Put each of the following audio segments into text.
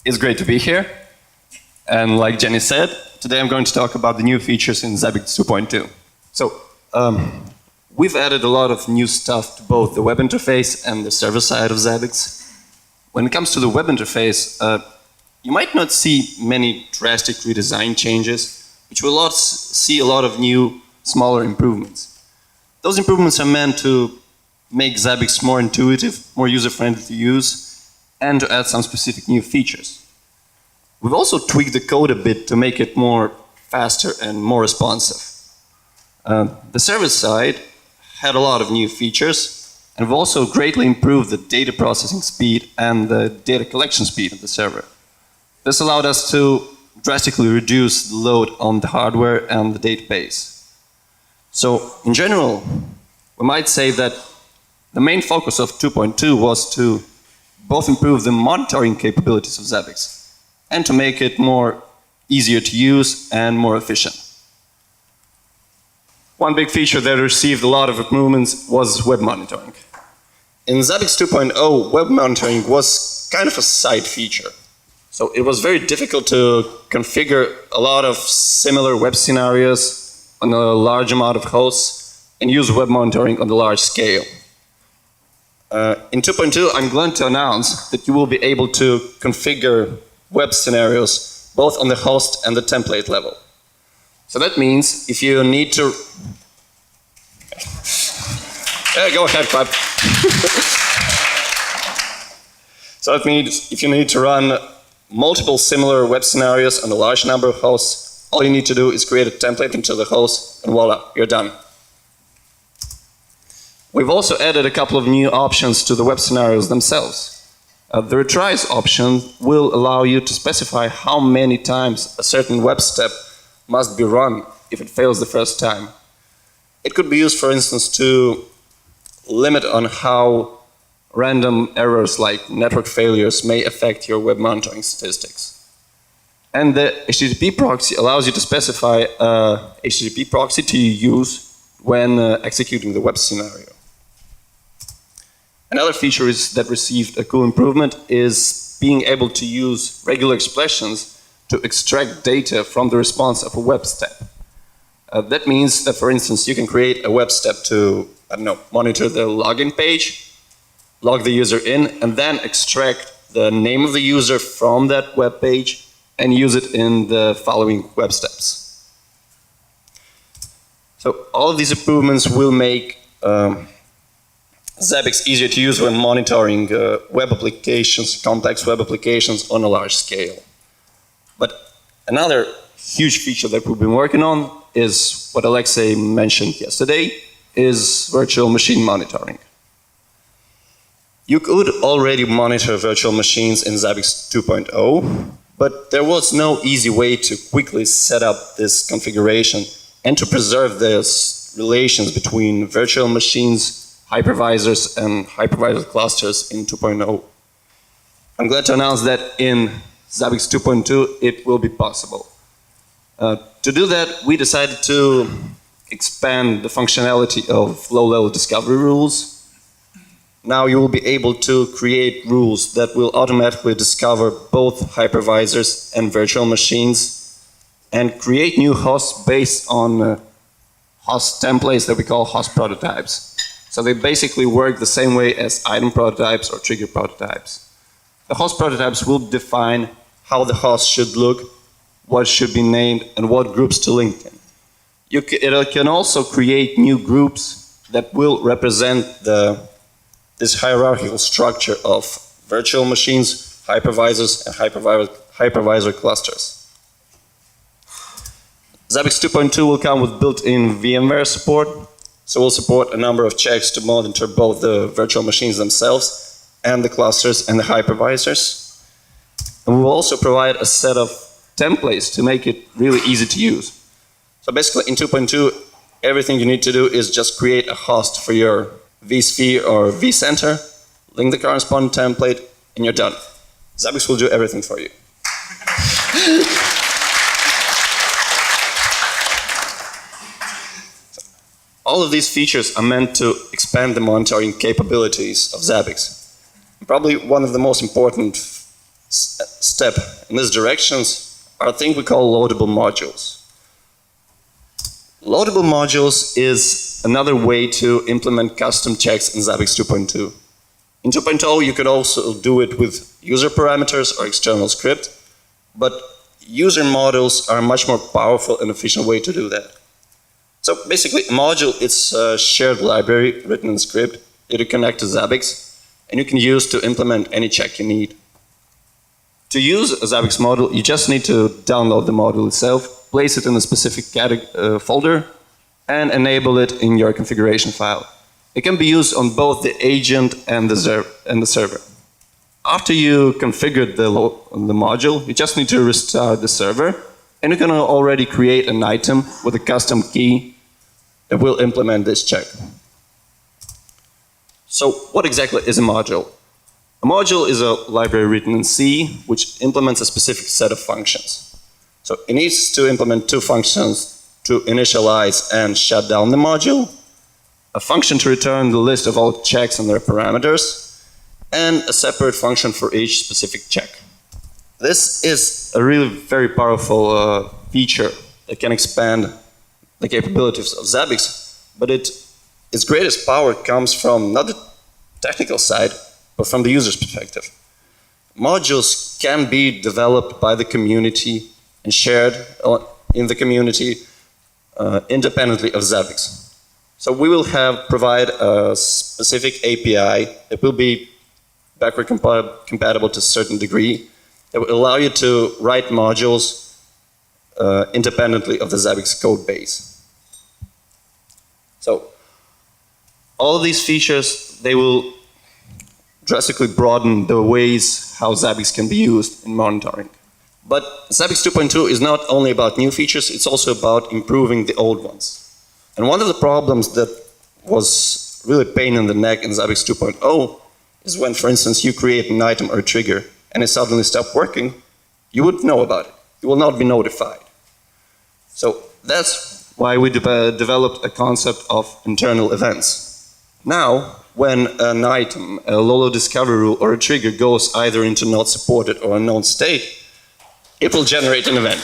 It's great to be here. And like Jenny said, today I'm going to talk about the new features in Zabbix 2.2. So, we've added a lot of new stuff to both the web interface and the server side of Zabbix. When it comes to the web interface, you might not see many drastic redesign changes, but you will see a lot of new, smaller improvements. Those improvements are meant to make Zabbix more intuitive, more user-friendly to use, and to add some specific new features. We've also tweaked the code a bit to make it more faster and more responsive. The server side had a lot of new features, and we've also greatly improved the data processing speed and the data collection speed of the server. This allowed us to drastically reduce the load on the hardware and the database. So, in general, we might say that the main focus of 2.2 was to both improve the monitoring capabilities of Zabbix and to make it more easier to use and more efficient. One big feature that received a lot of improvements was web monitoring. In Zabbix 2.0, web monitoring was kind of a side feature. So it was very difficult to configure a lot of similar web scenarios on a large amount of hosts and use web monitoring on a large scale. In 2.2, I'm glad to announce that you will be able to configure web scenarios both on the host and the template level. So that means if you need to... go ahead, clap. So that means if you need to run multiple similar web scenarios on a large number of hosts, all you need to do is create a template into the host, and voila, you're done. We've also added a couple of new options to the web scenarios themselves. The retries option will allow you to specify how many times a certain web step must be run if it fails the first time. It could be used, for instance, to limit on how random errors like network failures may affect your web monitoring statistics. And the HTTP proxy allows you to specify a HTTP proxy to use when executing the web scenario. Another feature that received a cool improvement is being able to use regular expressions to extract data from the response of a web step. That means that, for instance, you can create a web step to, I don't know, monitor the login page, log the user in, and then extract the name of the user from that web page and use it in the following web steps. So all of these improvements will make Zabbix easier to use when monitoring web applications, complex web applications on a large scale. But another huge feature that we've been working on is what Alexei mentioned yesterday, is virtual machine monitoring. You could already monitor virtual machines in Zabbix 2.0, but there was no easy way to quickly set up this configuration and to preserve those relations between virtual machines, hypervisors, and hypervisor clusters in 2.0. I'm glad to announce that in Zabbix 2.2 it will be possible. To do that, we decided to expand the functionality of low-level discovery rules. Now you will be able to create rules that will automatically discover both hypervisors and virtual machines and create new hosts based on host templates that we call host prototypes. So they basically work the same way as item prototypes or trigger prototypes. The host prototypes will define how the host should look, what should be named, and what groups to link in. It can also create new groups that will represent this hierarchical structure of virtual machines, hypervisors, and hypervisor clusters. Zabbix 2.2 will come with built-in VMware support, so we'll support a number of checks to monitor both the virtual machines themselves and the clusters and the hypervisors. And we will also provide a set of templates to make it really easy to use. So basically in 2.2, everything you need to do is just create a host for your vSphere or vCenter, link the corresponding template, and you're done. Zabbix will do everything for you. All of these features are meant to expand the monitoring capabilities of Zabbix. Probably one of the most important step in these directions are a thing we call loadable modules. Loadable modules is another way to implement custom checks in Zabbix 2.2. In 2.0 you could also do it with user parameters or external script, but user models are a much more powerful and efficient way to do that. So basically a module is a shared library written in script that you connect to Zabbix and you can use to implement any check you need. To use a Zabbix module, you just need to download the module itself, place it in a specific folder, and enable it in your configuration file. It can be used on both the agent and the server. After you configured the module, you just need to restart the server, and you can already create an item with a custom key that will implement this check. So what exactly is a module? A module is a library written in C which implements a specific set of functions. So it needs to implement two functions to initialize and shut down the module, a function to return the list of all checks and their parameters, and a separate function for each specific check. This is a really very powerful feature that can expand the capabilities of Zabbix, but its greatest power comes from not the technical side, but from the user's perspective. Modules can be developed by the community and shared in the community independently of Zabbix. So we will provide a specific API that will be backward compatible to a certain degree that will allow you to write modules independently of the Zabbix code base. So all of these features, they will drastically broaden the ways how Zabbix can be used in monitoring. But Zabbix 2.2 is not only about new features, it's also about improving the old ones. And one of the problems that was really a pain in the neck in Zabbix 2.0 is when, for instance, you create an item or a trigger and it suddenly stops working, you wouldn't know about it. You will not be notified. So that's why we developed a concept of internal events. Now, when an item, a low discovery rule, or a trigger goes either into not supported or unknown state, it will generate an event.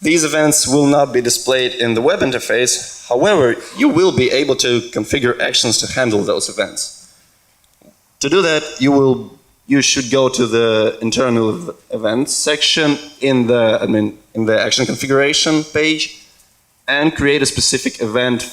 These events will not be displayed in the web interface. However, you will be able to configure actions to handle those events. To do that, you should go to the internal events section in the action configuration page and create a specific event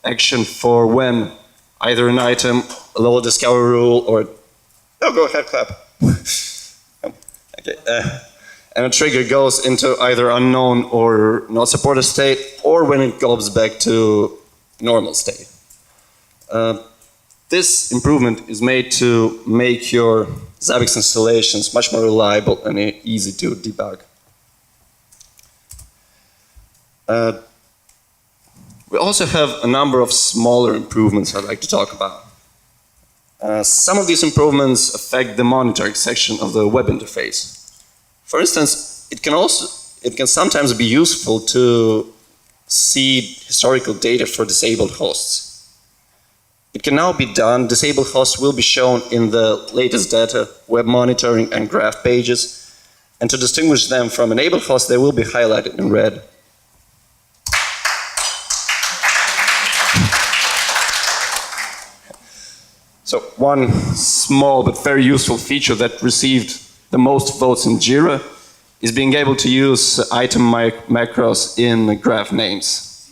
action for when either an item, a low discovery rule, or go ahead, clap. Okay. And a trigger goes into either unknown or not supported state, or when it goes back to normal state. This improvement is made to make your Zabbix installations much more reliable and easy to debug. We also have a number of smaller improvements I'd like to talk about. Some of these improvements affect the monitoring section of the web interface. For instance, it can sometimes be useful to see historical data for disabled hosts. It can now be done. Disabled hosts will be shown in the latest data, web monitoring, and graph pages. And to distinguish them from enabled hosts, they will be highlighted in red. So one small but very useful feature that received the most votes in Jira is being able to use item macros in graph names.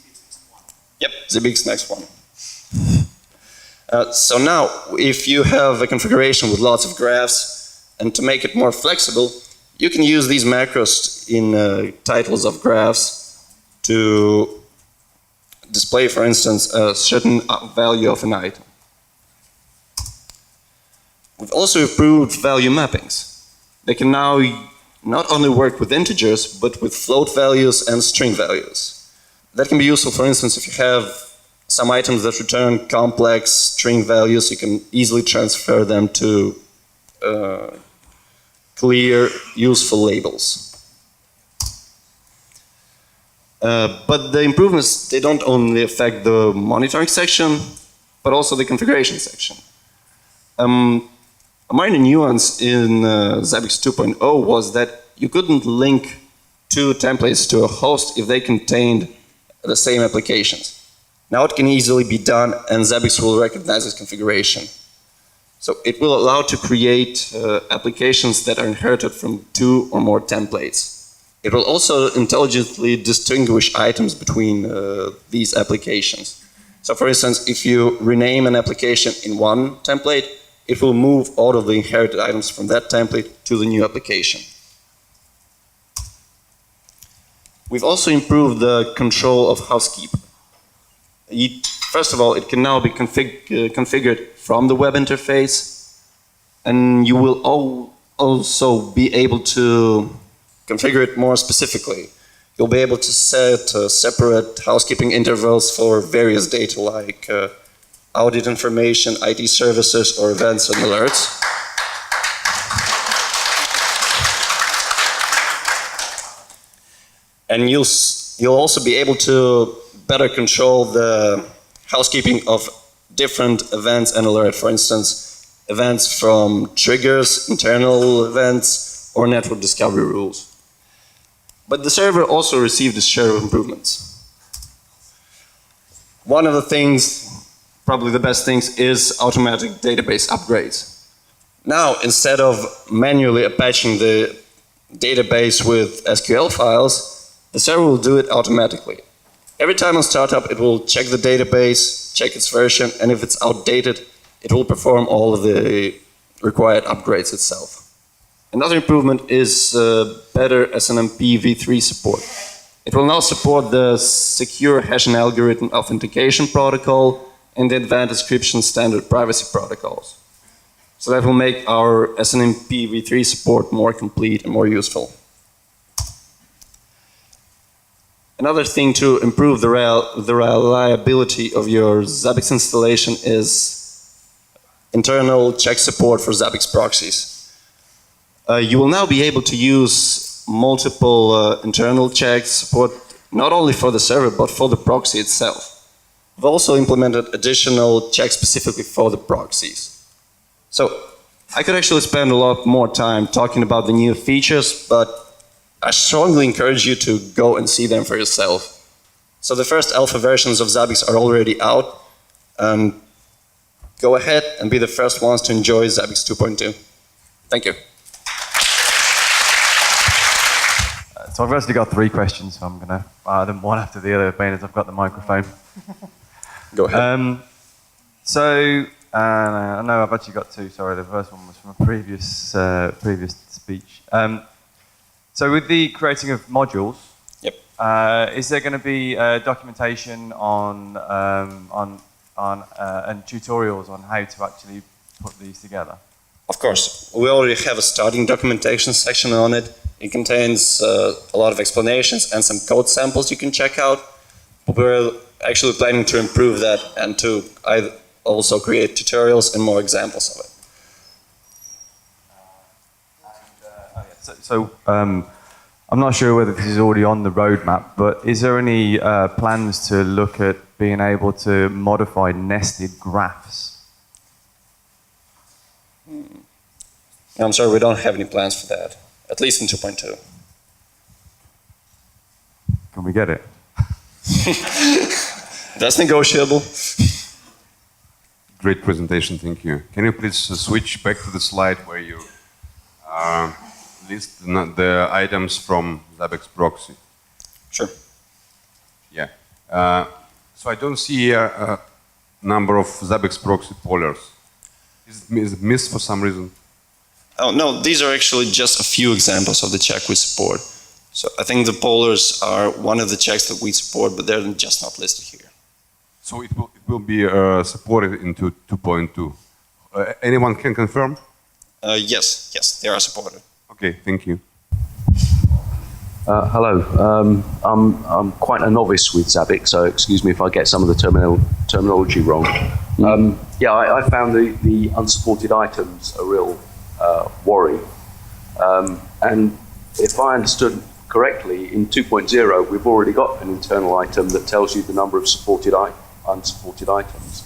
Yep, Zabbix next one. So now, if you have a configuration with lots of graphs, and to make it more flexible, you can use these macros in titles of graphs to display, for instance, a certain value of an item. We've also improved value mappings. They can now not only work with integers, but with float values and string values. That can be useful, for instance, if you have some items that return complex string values, you can easily transfer them to clear, useful labels. But the improvements, they don't only affect the monitoring section, but also the configuration section. A minor nuance in Zabbix 2.0 was that you couldn't link two templates to a host if they contained the same applications. Now it can easily be done, and Zabbix will recognize this configuration. So it will allow to create applications that are inherited from two or more templates. It will also intelligently distinguish items between these applications. So for instance, if you rename an application in one template, it will move all of the inherited items from that template to the new application. We've also improved the control of housekeeper. First of all, it can now be configured from the web interface, and you will also be able to configure it more specifically. You'll be able to set separate housekeeping intervals for various data like audit information, IT services, or events and alerts. And you'll also be able to better control the housekeeping of different events and alerts. For instance, events from triggers, internal events, or network discovery rules. But the server also received a share of improvements. One of the things, probably the best things, is automatic database upgrades. Now, instead of manually patching the database with SQL files, the server will do it automatically. Every time on startup, it will check the database, check its version, and if it's outdated, it will perform all of the required upgrades itself. Another improvement is better SNMP v3 support. It will now support the secure hash and algorithm authentication protocol and the advanced encryption standard privacy protocols. So that will make our SNMP v3 support more complete and more useful. Another thing to improve the reliability of your Zabbix installation is internal check support for Zabbix proxies. You will now be able to use multiple internal checks support not only for the server but for the proxy itself. We've also implemented additional checks specifically for the proxies. So I could actually spend a lot more time talking about the new features, but I strongly encourage you to go and see them for yourself. So the first alpha versions of Zabbix are already out. Go ahead and be the first ones to enjoy Zabbix 2.2. Thank you. So I've actually got 3 questions, so I'm going to fire them one after the other, being as I've got the microphone. Go ahead. I know I've actually got 2, sorry. The first one was from a previous speech. So with the creating of modules, yep. Is there going to be documentation on and tutorials on how to actually put these together? Of course. We already have a starting documentation section on it. It contains a lot of explanations and some code samples you can check out. We're actually planning to improve that and to also create tutorials and more examples of it. I'm not sure whether this is already on the roadmap, but is there any plans to look at being able to modify nested graphs? I'm sorry, we don't have any plans for that, at least in 2.2. Can we get it? That's negotiable. Great presentation, thank you. Can you please switch back to the slide where you list the items from Zabbix proxy? Sure. Yeah. So I don't see a number of Zabbix proxy pollers. Is it missed for some reason? Oh, no, these are actually just a few examples of the check we support. So I think the pollers are one of the checks that we support, but they're just not listed here. So it will be supported into 2.2. Anyone can confirm? Yes, they are supported. Okay, thank you. Hello, I'm quite a novice with Zabbix, so excuse me if I get some of the terminology wrong. Yeah, I found the unsupported items a real worry. And if I understood correctly, in 2.0 we've already got an internal item that tells you the number of unsupported items.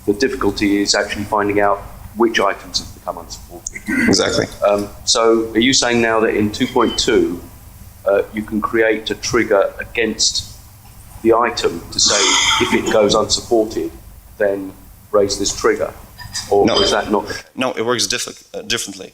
The difficulty is actually finding out which items have become unsupported. Exactly. So are you saying now that in 2.2, you can create a trigger against the item to say if it goes unsupported, then raise this trigger? Or No. is that not the case? No, it works differently.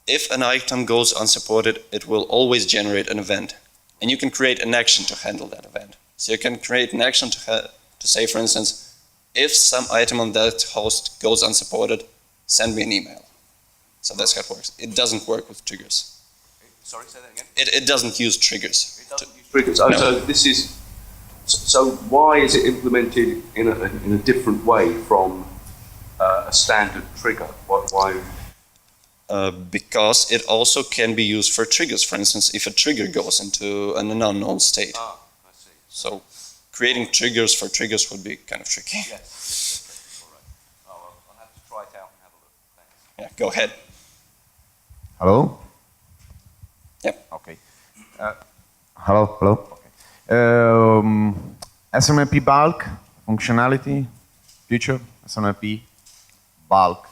If an item goes unsupported, it will always generate an event. And you can create an action to handle that event. So you can create an action to say, for instance, if some item on that host goes unsupported, send me an email. So that's how it works. It doesn't work with triggers. Sorry, say that again? It doesn't use triggers. It doesn't use triggers. Oh, No. so this is... So why is it implemented in a different way from a standard trigger? Why? Because it also can be used for triggers. For instance, if a trigger goes into an unknown state. Ah, I see. So creating triggers for triggers would be kind of tricky. Yes. All right. Oh, well, I'll have to try it out and have a look. Thanks. Yeah, go ahead. Hello? Yep. Okay. Hello? Okay. SNMP bulk, functionality, future, SNMP bulk.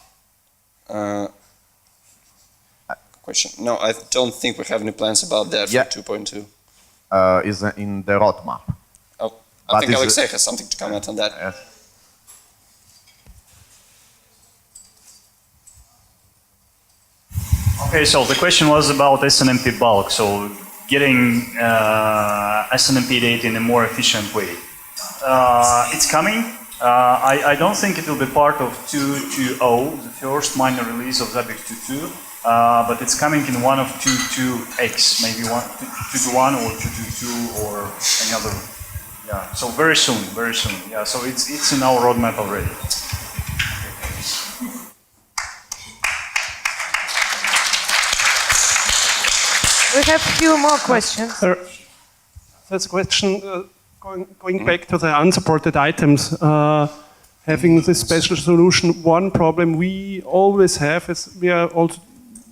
Question. No, I don't think we have any plans about that Yeah. for 2.2. Is in the roadmap. Oh, I But think is Alexei has something to comment on that. Yes. Okay, so the question was about SNMP bulk, so getting SNMP data in a more efficient way. It's coming. I don't think it will be part of 2.2.0, the first minor release of Zabbix 2.2, but it's coming in one of 2.2x, maybe 2.2.1 or 2.2.2 or any other. Yeah, so very soon, very soon. Yeah, so it's in our roadmap already. We have a few more questions. That's a question going back to the unsupported items. Having this special solution, one problem we always have is we are also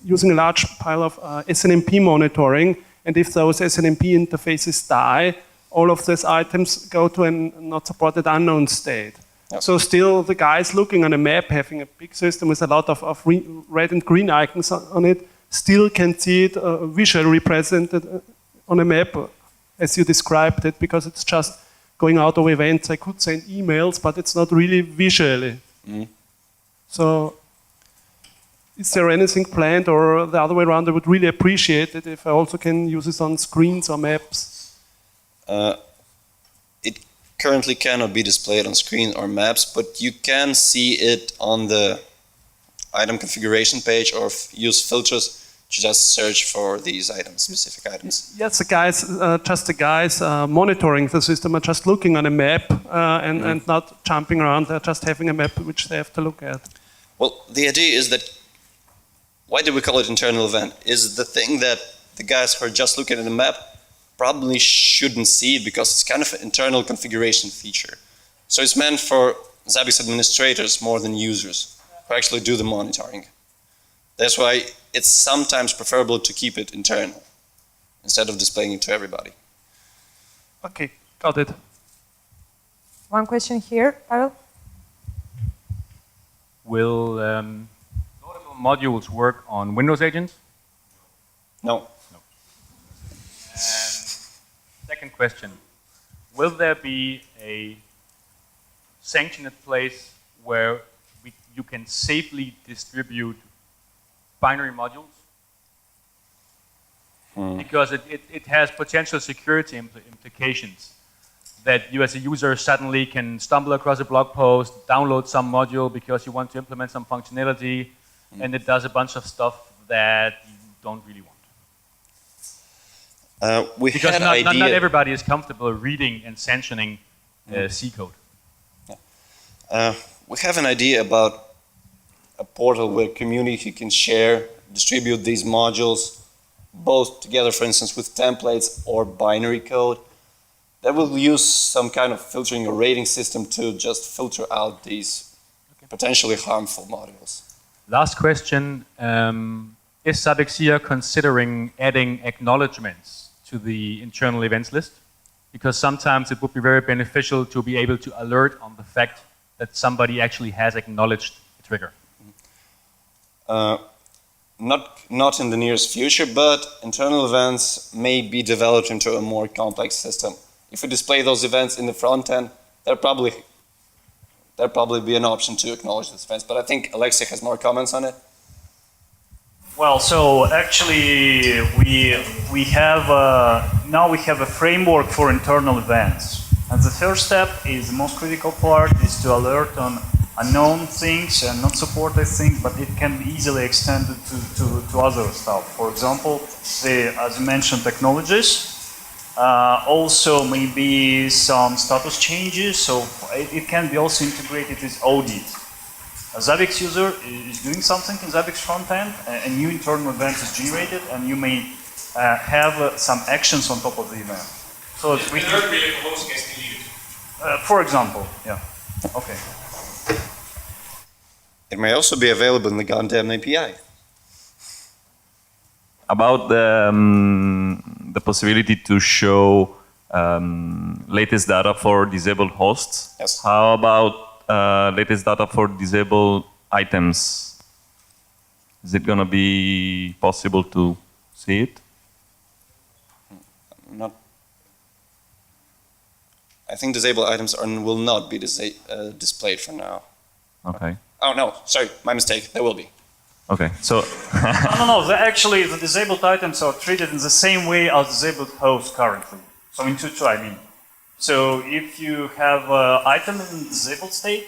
using a large pile of SNMP monitoring, and if those SNMP interfaces die, all of those items go to a not supported unknown state. Yep. So still the guys looking on a map, having a big system with a lot of red and green icons on it, still can see it visually represented on a map as you described it, because it's just going out of events. I could send emails, but it's not really visually. So is there anything planned, or the other way around? I would really appreciate it if I also can use this on screens or maps. It currently cannot be displayed on screen or maps, but you can see it on the item configuration page, or use filters to just search for these items, specific items. Yes, the guys monitoring the system are just looking on a map and not jumping around. They're just having a map which they have to look at. Well, the idea is that, why do we call it internal event? Is the thing that the guys who are just looking at the map probably shouldn't see it, because it's kind of an internal configuration feature. So it's meant for Zabbix administrators more than users who actually do the monitoring. That's why it's sometimes preferable to keep it internal instead of displaying it to everybody. Okay, got it. One question here, Pavel. Will loadable modules work on Windows agents? No. And second question, will there be a sanctioned place where you can safely distribute binary modules? Because it has potential security implications, that you as a user suddenly can stumble across a blog post, download some module because you want to implement some functionality, and it does a bunch of stuff that you don't really want. We Because had not idea. everybody is comfortable reading and sanctioning C code. We have an idea about a portal where community can share, distribute these modules, both together, for instance, with templates or binary code. That will use some kind of filtering or rating system to just filter out these potentially harmful modules. Last question, is Zabbix SIA considering adding acknowledgements to the internal events list? Because sometimes it would be very beneficial to be able to alert on the fact that somebody actually has acknowledged a trigger? Not in the nearest future, but internal events may be developed into a more complex system. If we display those events in the front end, there'll probably be an option to acknowledge these events. But I think Alexei has more comments on it. Well, so actually we have now we have a framework for internal events. And the first step is the most critical part is to alert on unknown things and not supported things, but it can be easily extended to other stuff. For example, as you mentioned, technologies. Also maybe some status changes, so it can be also integrated with audit. A Zabbix user is doing something in Zabbix frontend, a new internal event is generated, and you may have some actions on top of the event. So we can, for example, yeah. Okay. It may also be available in the goddamn API. About the possibility to show latest data for disabled hosts. Yes. How about latest data for disabled items? Is it going to be possible to see it? Not. I think disabled items will not be displayed for now. Okay. Oh no, sorry, my mistake. There will be. Okay. So. No. Actually, the disabled items are treated in the same way as disabled hosts currently. So in 2.2, I mean. So if you have an item in disabled state,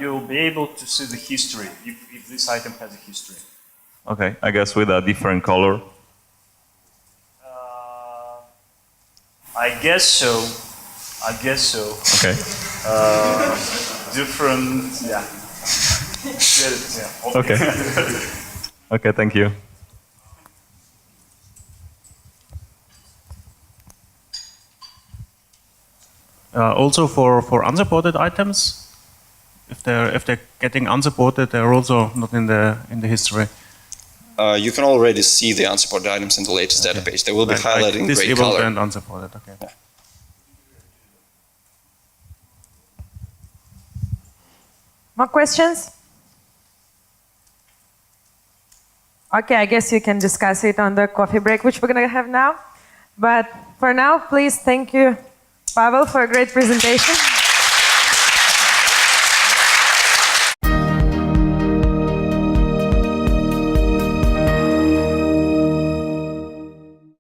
you'll be able to see the history if this item has a history. Okay. I guess with a different color. I guess so. Okay. Different, yeah. Yeah. Okay. Okay. Thank you. Also for unsupported items, if they're getting unsupported, they're also not in the history. You can already see the unsupported items in the latest data page. They will be highlighted in gray disabled color. and unsupported. Okay. Yeah. More questions? Okay, I guess you can discuss it on the coffee break, which we're going to have now. But for now, please thank you, Pavel, for a great presentation.